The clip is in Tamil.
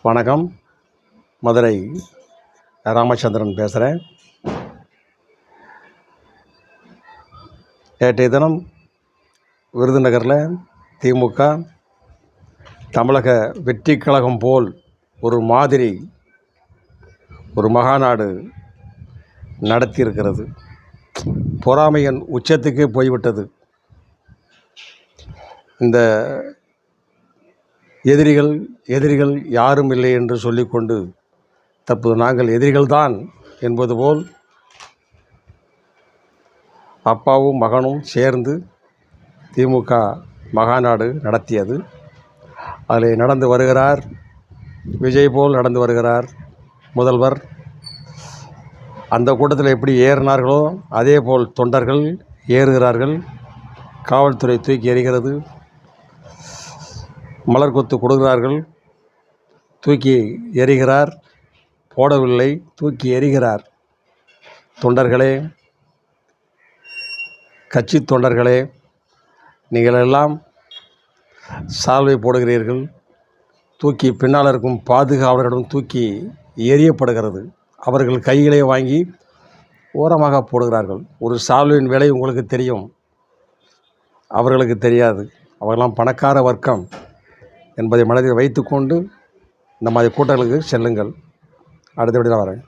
வணக்கம். மதுரை ராமச்சந்திரன் பேசுகிறேன். நேற்றைய தினம் விருதுநகரில் திமுக தமிழக வெற்றி கழகம் போல் ஒரு மாதிரி ஒரு மகாநாடு நடத்தியிருக்கிறது. பொறாமையின் உச்சத்துக்கே போய்விட்டது. இந்த எதிரிகள் யாரும் இல்லை என்று சொல்லிக்கொண்டு தற்போது நாங்கள் எதிரிகள்தான் என்பது போல் அப்பாவும் மகனும் சேர்ந்து திமுக மகாநாடு நடத்தியது. அதில் நடந்து வருகிறார் விஜய் போல் நடந்து வருகிறார் முதல்வர். அந்த கூட்டத்தில் எப்படி ஏறினார்களோ அதே போல் தொண்டர்கள் ஏறுகிறார்கள். காவல்துறை தூக்கி எறிகிறது, மலர் கொத்து கொடுக்கிறார்கள். தூக்கி எறிகிறார், போடவில்லை, தூக்கி எறிகிறார். தொண்டர்களே, கட்சி தொண்டர்களே, நீங்கள் எல்லாம் சால்வை போடுகிறீர்கள். தூக்கி பின்னால் இருக்கும் பாதுகாவலரிடம் தூக்கி எறியப்படுகிறது. அவர்கள் கைகளை வாங்கி ஓரமாக போடுகிறார்கள். ஒரு சால்வையின் விலை உங்களுக்கு தெரியும், அவர்களுக்கு தெரியாது. அவர்களெல்லாம் பணக்கார வர்க்கம் என்பதை மனதில் வைத்துக்கொண்டு இந்த மாதிரி கூட்டங்களுக்கு செல்லுங்கள். அடுத்த வீடியோவில் வரேன்.